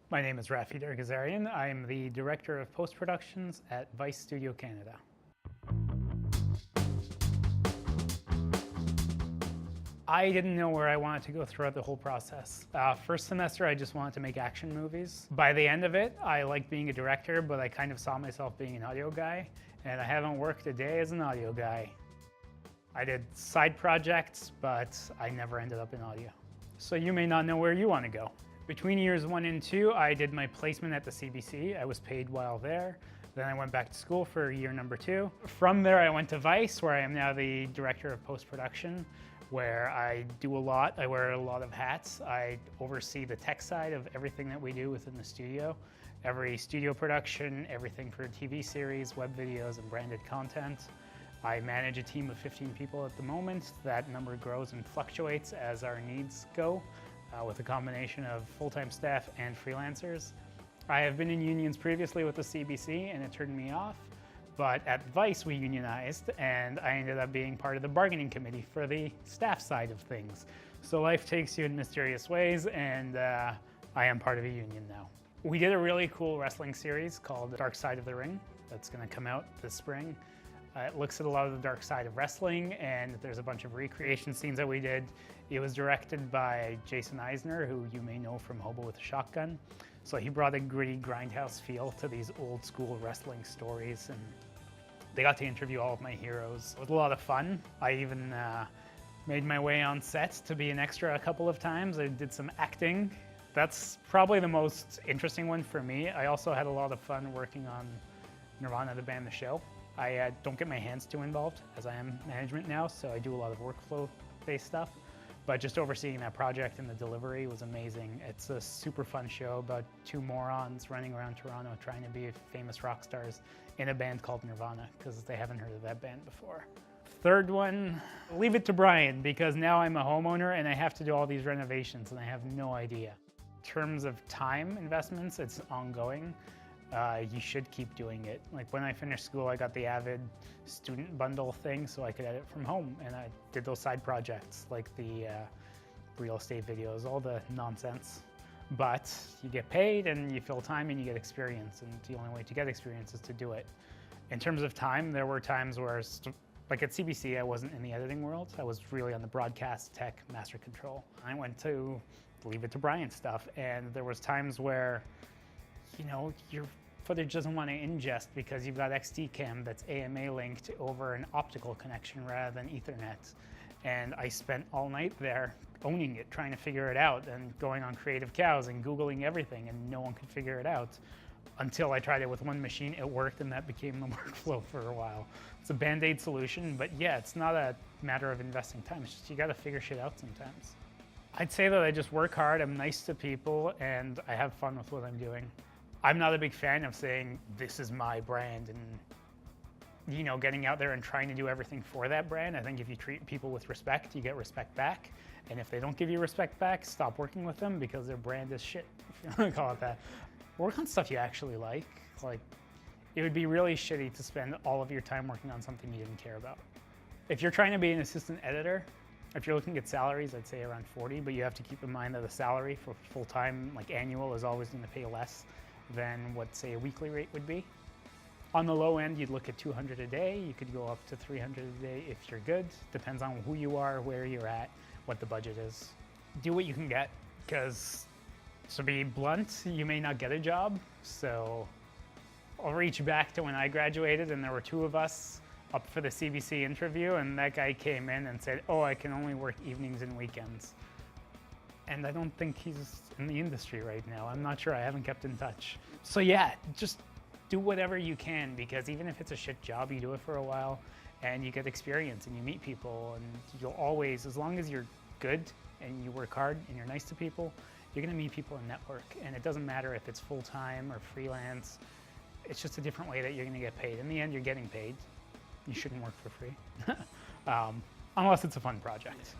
My name is Raffi DerGhazarian. I am the Director of Post-Productions at Vice Studio Canada. I didn't know where I wanted to go throughout the whole process. First semester, I just wanted to make action movies. By the end of it, I liked being a director, but I kind of saw myself being an audio guy, and I haven't worked a day as an audio guy. I did side projects, but I never ended up in audio. So you may not know where you want to go. Between years 1 and 2, I did my placement at the CBC. I was paid while there. Then I went back to school for year number 2. From there, I went to Vice, where I am now the Director of Post-Production, where I do a lot. I wear a lot of hats. I oversee the tech side of everything that we do within the studio. Every studio production, everything for TV series, web videos, and branded content. I manage a team of 15 people at the moment. That number grows and fluctuates as our needs go, with a combination of full-time staff and freelancers. I have been in unions previously with the CBC and it turned me off, but at Vice we unionized and I ended up being part of the bargaining committee for the staff side of things. So life takes you in mysterious ways, and I am part of a union now. We did a really cool wrestling series called Dark Side of the Ring that's going to come out this spring. It looks at a lot of the dark side of wrestling, and there's a bunch of recreation scenes that we did. It was directed by Jason Eisner, who you may know from Hobo with a Shotgun. So he brought a gritty grindhouse feel to these old school wrestling stories, and they got to interview all of my heroes. It was a lot of fun. I even made my way on set to be an extra a couple of times. I did some acting. That's probably the most interesting one for me. I also had a lot of fun working on Nirvana, the band, the show. I don't get my hands too involved, as I am management now, so I do a lot of workflow-based stuff. But just overseeing that project and the delivery was amazing. It's a super fun show about 2 morons running around Toronto trying to be famous rock stars in a band called Nirvana, because they haven't heard of that band before. Third one, leave it to Brian, because now I'm a homeowner and I have to do all these renovations and I have no idea. In terms of time investments, it's ongoing. You should keep doing it. Like when I finished school, I got the Avid student bundle thing so I could edit from home, and I did those side projects like the real estate videos, all the nonsense. But you get paid and you fill time and you get experience, and the only way to get experience is to do it. In terms of time, there were times where, like at CBC, I wasn't in the editing world. I was really on the broadcast, tech, master control. I went to leave it to Brian stuff, and there was times where your footage doesn't want to ingest because you've got XD cam that's AMA linked over an optical connection rather than Ethernet. And I spent all night there owning it, trying to figure it out, and going on Creative Cows and Googling everything, and no one could figure it out. Until I tried it with one machine, it worked, and that became the workflow for a while. It's a Band-Aid solution, but yeah, it's not a matter of investing time. It's just you gotta figure shit out sometimes. I'd say that I just work hard, I'm nice to people, and I have fun with what I'm doing. I'm not a big fan of saying, this is my brand, and getting out there and trying to do everything for that brand. I think if you treat people with respect, you get respect back. And if they don't give you respect back, stop working with them because their brand is shit, if you want to call it that. Work on stuff you actually like. Like, it would be really shitty to spend all of your time working on something you didn't care about. If you're trying to be an assistant editor, if you're looking at salaries, I'd say around 40, but you have to keep in mind that a salary for full-time, like annual, is always going to pay less than what, say, a weekly rate would be. On the low end, you'd look at 200 a day. You could go up to 300 a day if you're good. Depends on who you are, where you're at, what the budget is. Do what you can get, because to be blunt, you may not get a job. So I'll reach back to when I graduated and there were 2 of us up for the CBC interview, and that guy came in and said, oh, I can only work evenings and weekends. And I don't think he's in the industry right now. I'm not sure, I haven't kept in touch. So yeah, just do whatever you can, because even if it's a shit job, you do it for a while and you get experience and you meet people, and you'll always, as long as you're good and you work hard and you're nice to people, you're gonna meet people and network. And it doesn't matter if it's full-time or freelance, it's just a different way that you're gonna get paid. In the end, you're getting paid. You shouldn't work for free, unless it's a fun project.